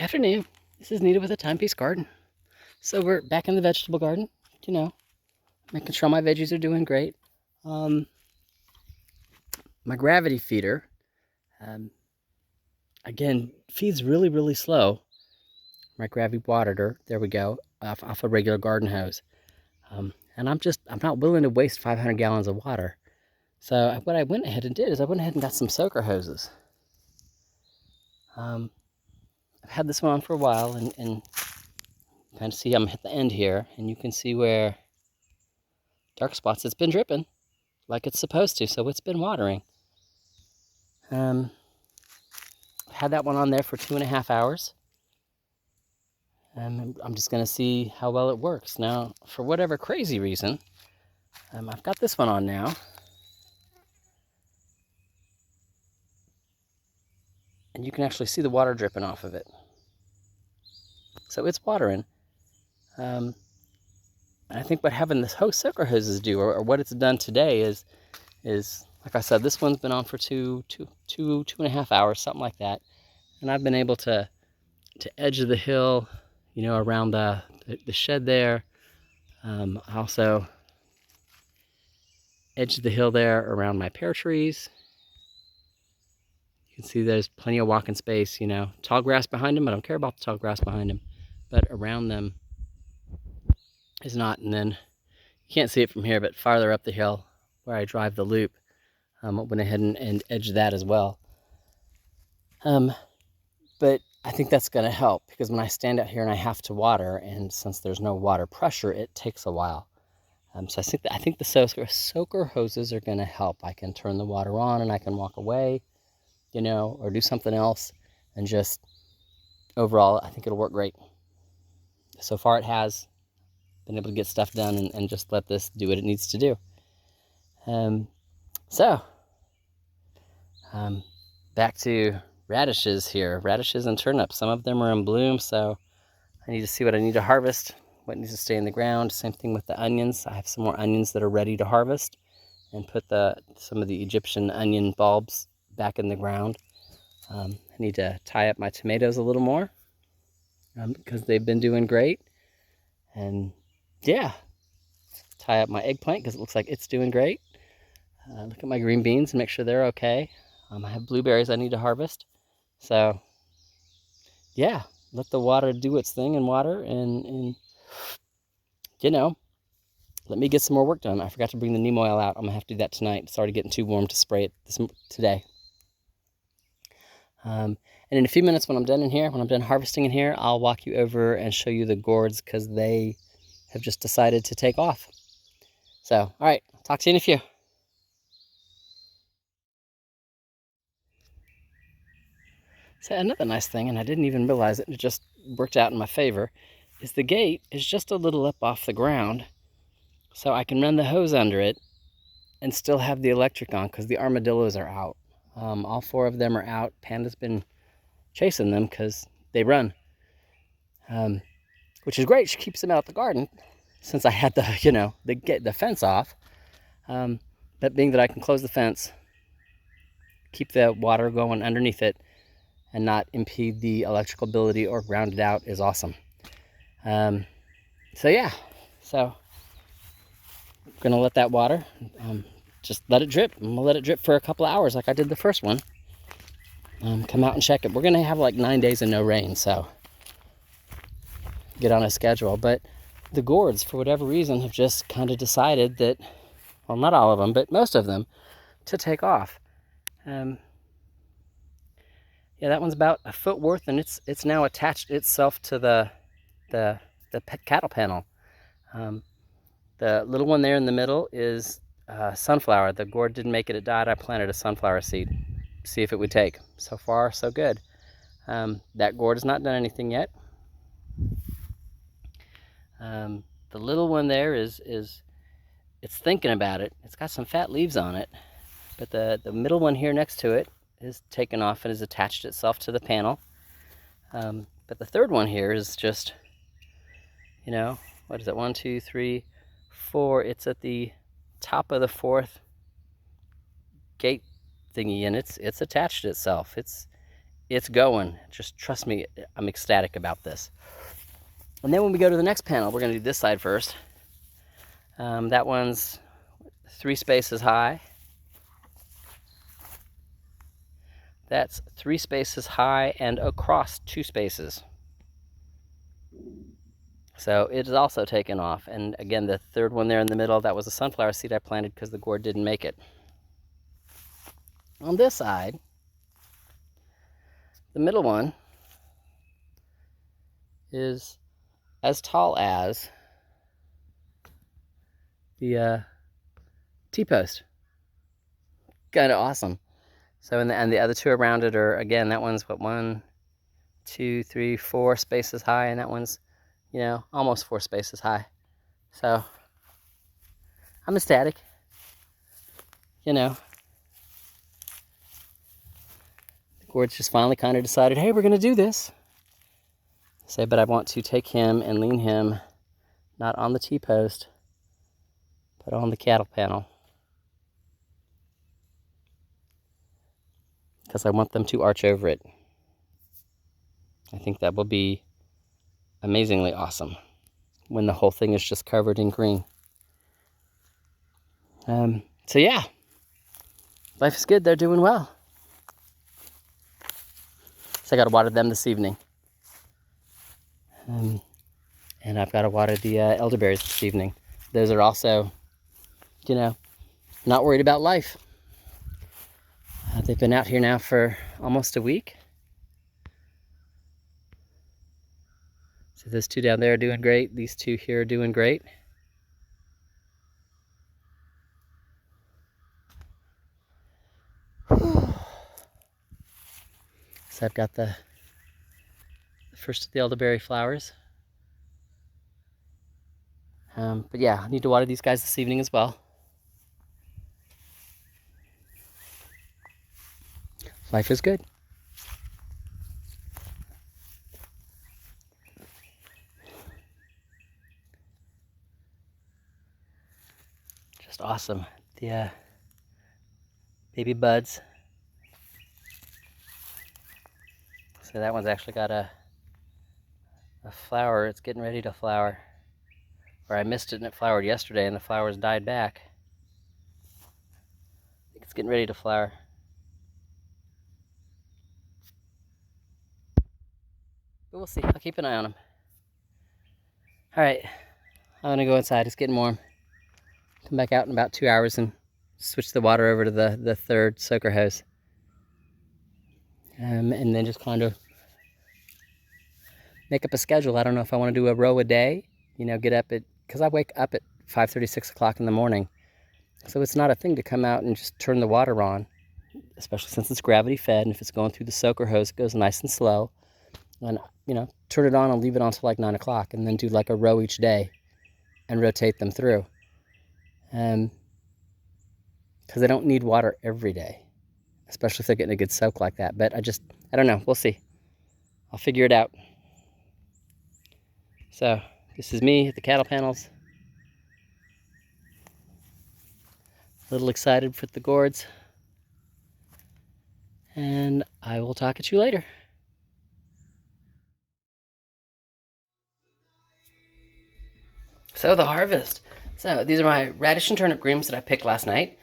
Afternoon. This is Nita with a Timepiece Garden. So we're back in the vegetable garden, making sure my veggies are doing great. My gravity feeder, again, feeds really, really slow. My gravity watered her, there we go, off a regular garden hose. And I'm not willing to waste 500 gallons of water. So what I went ahead and did is I went ahead and got some soaker hoses. I've had this one on for a while, and kind of see I'm at the end here, and you can see where dark spots, it's been dripping like it's supposed to, so it's been watering. Had that one on there for 2.5 hours. I'm just gonna see how well it works. Now, for whatever crazy reason, I've got this one on now. And you can actually see the water dripping off of it. So it's watering. I think what having this soaker hoses do, or what it's done today is like I said, this one's been on for 2.5 hours, something like that. And I've been able to edge the hill, around the shed there. Also edge the hill there around my pear trees. You can see there's plenty of walking space, tall grass behind them. I don't care about the tall grass behind them, but around them is not. And then you can't see it from here, but farther up the hill where I drive the loop, I went ahead and edged that as well. But I think that's going to help, because when I stand out here and I have to water, and since there's no water pressure, it takes a while. So I think the soaker hoses are going to help. I can turn the water on and I can walk away, or do something else, and just overall, I think it'll work great. So far, it has been able to get stuff done and just let this do what it needs to do. Back to radishes here. Radishes and turnips. Some of them are in bloom, so I need to see what I need to harvest, what needs to stay in the ground. Same thing with the onions. I have some more onions that are ready to harvest, and put some of the Egyptian onion bulbs back in the ground. I need to tie up my tomatoes a little more, because they've been doing great. And yeah, tie up my eggplant because it looks like it's doing great. Look at my green beans and make sure they're okay. I have blueberries I need to harvest. So yeah, let the water do its thing and water, and let me get some more work done. I forgot to bring the neem oil out. I'm gonna have to do that tonight. It's already getting too warm to spray it today. And in a few minutes, when I'm done in here, when I'm done harvesting in here, I'll walk you over and show you the gourds, because they have just decided to take off. So, all right, talk to you in a few. So another nice thing, and I didn't even realize it, it just worked out in my favor, is the gate is just a little up off the ground, so I can run the hose under it and still have the electric on, because the armadillos are out. All 4 of them are out. Panda's been chasing them because they run, which is great. She keeps them out the garden, since I had the fence off. But being that I can close the fence, keep the water going underneath it, and not impede the electrical ability or ground it out, is awesome. So yeah, I'm gonna let that water, just let it drip. I'm gonna let it drip for a couple of hours like I did the first one. Come out and check it. We're gonna have like 9 days of no rain, so get on a schedule. But the gourds, for whatever reason, have just kind of decided that, well, not all of them, but most of them, to take off. Yeah, that one's about a foot worth, and it's now attached itself to the cattle panel. The little one there in the middle is sunflower. The gourd didn't make it, it died. I planted a sunflower seed, see if it would take. So far, so good. That gourd has not done anything yet. The little one there is it's thinking about it. It's got some fat leaves on it, but the middle one here next to it is taken off and has attached itself to the panel. But the third one here is just, what is it? 1, 2, 3, 4. It's at the top of the 4th gate thingy, and it's attached itself. It's it's going. Just trust me, I'm ecstatic about this. And then when we go to the next panel, we're going to do this side first. That one's 3 spaces high. That's 3 spaces high and across 2 spaces. So it is also taken off. And again, the third one there in the middle, that was a sunflower seed I planted because the gourd didn't make it. On this side, the middle one is as tall as the T-post. Kind of awesome. So, and the other 2 around it are, again, that one's what, 1, 2, 3, 4 spaces high, and that one's, you know, almost 4 spaces high. So, I'm ecstatic. You know, the gourd's just finally kind of decided, hey, we're going to do this. Say, but I want to take him and lean him not on the T-post, but on the cattle panel. Because I want them to arch over it. I think that will be amazingly awesome when the whole thing is just covered in green. So yeah, life is good. They're doing well. So I got to water them this evening. And I've got to water the elderberries this evening. Those are also, you know, not worried about life. They've been out here now for almost a week. So those 2 down there are doing great. These 2 here are doing great. So I've got the first of the elderberry flowers. But yeah, I need to water these guys this evening as well. Life is good. Just awesome. The baby buds. So that one's actually got a flower. It's getting ready to flower. Or I missed it and it flowered yesterday and the flowers died back. I think it's getting ready to flower. But we'll see. I'll keep an eye on them. Alright, I'm going to go inside. It's getting warm. Come back out in about 2 hours and switch the water over to the third soaker hose. And then just kind of make up a schedule. I don't know if I want to do a row a day. You know, get up at, because I wake up at 5:30, 6 o'clock in the morning. So it's not a thing to come out and just turn the water on, especially since it's gravity fed. And if it's going through the soaker hose, it goes nice and slow. And, you know, turn it on and leave it on till like 9 o'clock and then do like a row each day and rotate them through. Because they don't need water every day, especially if they're getting a good soak like that. But I don't know. We'll see. I'll figure it out. So this is me at the cattle panels. A little excited for the gourds. And I will talk at you later. So the harvest. So these are my radish and turnip greens that I picked last night.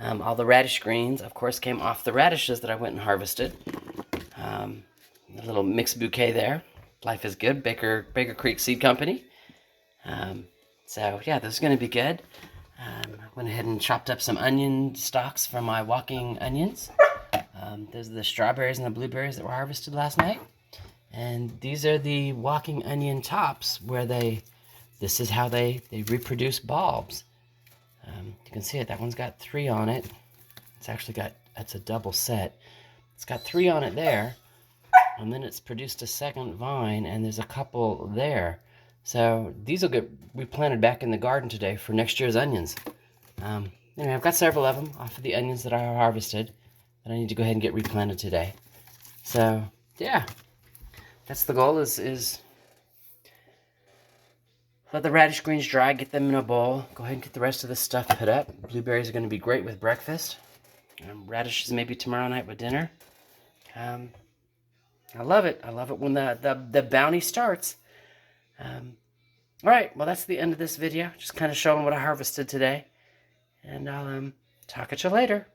All the radish greens, of course, came off the radishes that I went and harvested. A little mixed bouquet there. Life is good. Baker Creek Seed Company. So yeah, this is going to be good. I went ahead and chopped up some onion stalks from my walking onions. Those are the strawberries and the blueberries that were harvested last night. And these are the walking onion tops where this is how they reproduce bulbs. You can see it. That one's got 3 on it. It's a double set. It's got 3 on it there. And then it's produced a second vine, and there's a couple there. So these will get replanted back in the garden today for next year's onions. Anyway, I've got several of them off of the onions that I harvested that I need to go ahead and get replanted today. So yeah, that's the goal is let the radish greens dry, get them in a bowl, go ahead and get the rest of this stuff put up. Blueberries are going to be great with breakfast. Radishes maybe tomorrow night with dinner. I love it. I love it when the bounty starts. All right, well, that's the end of this video. Just kind of showing what I harvested today. And I'll talk at you later.